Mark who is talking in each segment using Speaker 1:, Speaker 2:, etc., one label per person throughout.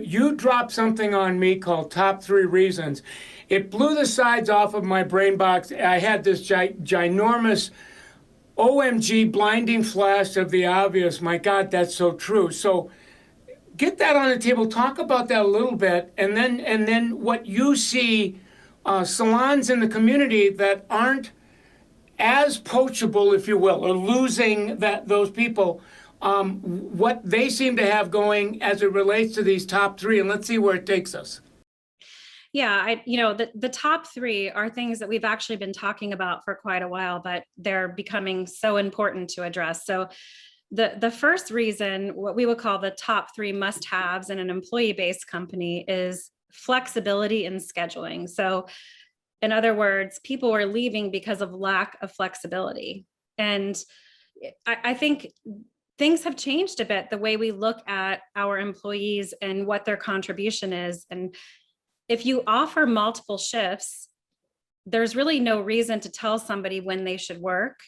Speaker 1: You dropped something on me called Top 3 Reasons. It blew the sides off of my brain box. I had this ginormous OMG blinding flash of the obvious. My God, that's so true. So get that on the table. Talk about that a little bit, and then what you see salons in the community that aren't as poachable, if you will, or losing those people, what they seem to have going as it relates to these top 3, and let's see where it takes us.
Speaker 2: Yeah, the top 3 are things that we've actually been talking about for quite a while, but they're becoming so important to address. So the first reason, what we would call the top 3 must-haves in an employee-based company, is flexibility in scheduling. So in other words, people are leaving because of lack of flexibility. And I think things have changed a bit, the way we look at our employees and what their contribution is. And if you offer multiple shifts, there's really no reason to tell somebody when they should work,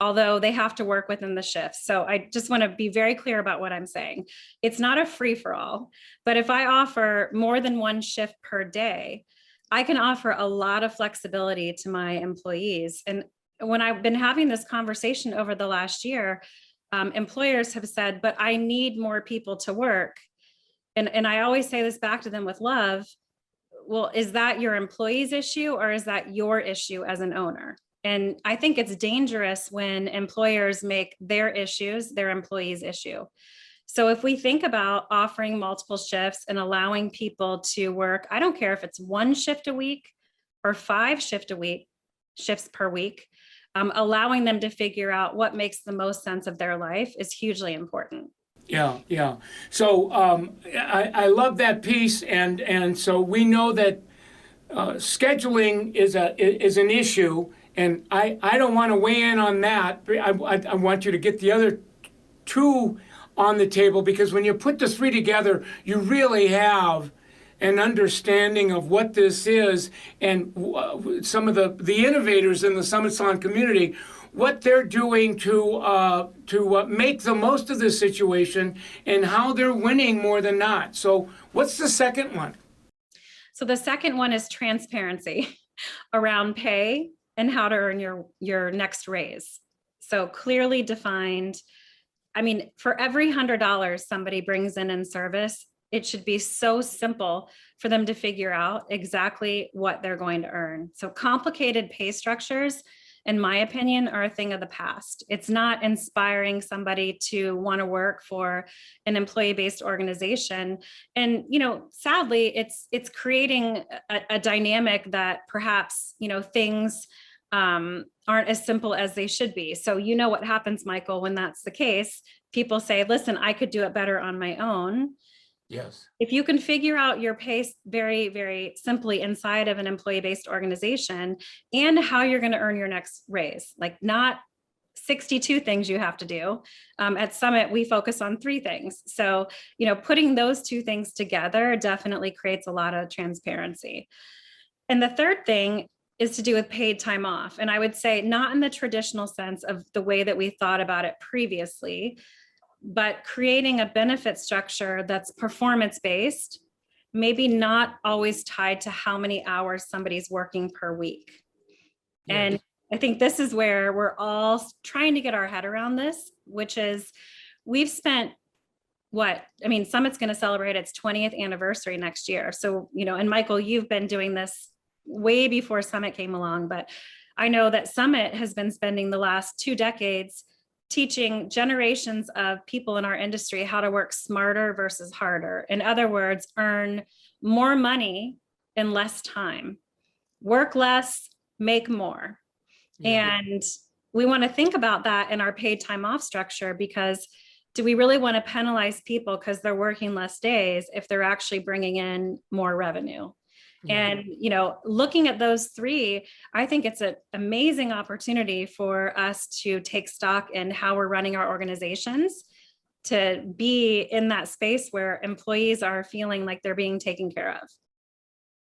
Speaker 2: although they have to work within the shift. So I just want to be very clear about what I'm saying. It's not a free-for-all, but if I offer more than 1 shift per day, I can offer a lot of flexibility to my employees. And when I've been having this conversation over the last year, employers have said, but I need more people to work. And I always say this back to them with love. Well, is that your employee's issue, or is that your issue as an owner? And I think it's dangerous when employers make their issues their employees' issue. So if we think about offering multiple shifts and allowing people to work, I don't care if it's 1 shift a week or 5 shifts per week, allowing them to figure out what makes the most sense of their life is hugely important.
Speaker 1: Yeah. So I love that piece, and so we know that scheduling is an issue, and I don't want to weigh in on that. I want you to get the other 2 on the table, because when you put the 3 together, you really have an understanding of what this is, and some of the innovators in the Summit Salon community, what they're doing to make the most of this situation, and how they're winning more than not. So what's the second one?
Speaker 2: So the second one is transparency around pay and how to earn your next raise. So clearly defined. I mean, for every $100 somebody brings in service, it should be so simple for them to figure out exactly what they're going to earn. So complicated pay structures, in my opinion, are a thing of the past. It's not inspiring somebody to want to work for an employee-based organization. And, sadly, it's creating a dynamic that perhaps, things aren't as simple as they should be. So what happens, Michael, when that's the case? People say, listen, I could do it better on my own.
Speaker 1: Yes.
Speaker 2: If you can figure out your pace very, very simply inside of an employee-based organization, and how you're going to earn your next raise, like not 62 things you have to do. At Summit, we focus on 3 things. So, putting those 2 things together definitely creates a lot of transparency. And the third thing is to do with paid time off. And I would say not in the traditional sense of the way that we thought about it previously, but creating a benefit structure that's performance-based, maybe not always tied to how many hours somebody's working per week. Yeah. And I think this is where we're all trying to get our head around this, which is we've spent Summit's going to celebrate its 20th anniversary next year. So, and Michael, you've been doing this way before Summit came along, but I know that Summit has been spending the last 2 decades teaching generations of people in our industry how to work smarter versus harder. In other words, earn more money in less time, work less, make more. Yeah. And we want to think about that in our paid time off structure, because do we really want to penalize people because they're working less days if they're actually bringing in more revenue? And, looking at those 3, I think it's an amazing opportunity for us to take stock in how we're running our organizations, to be in that space where employees are feeling like they're being taken care of.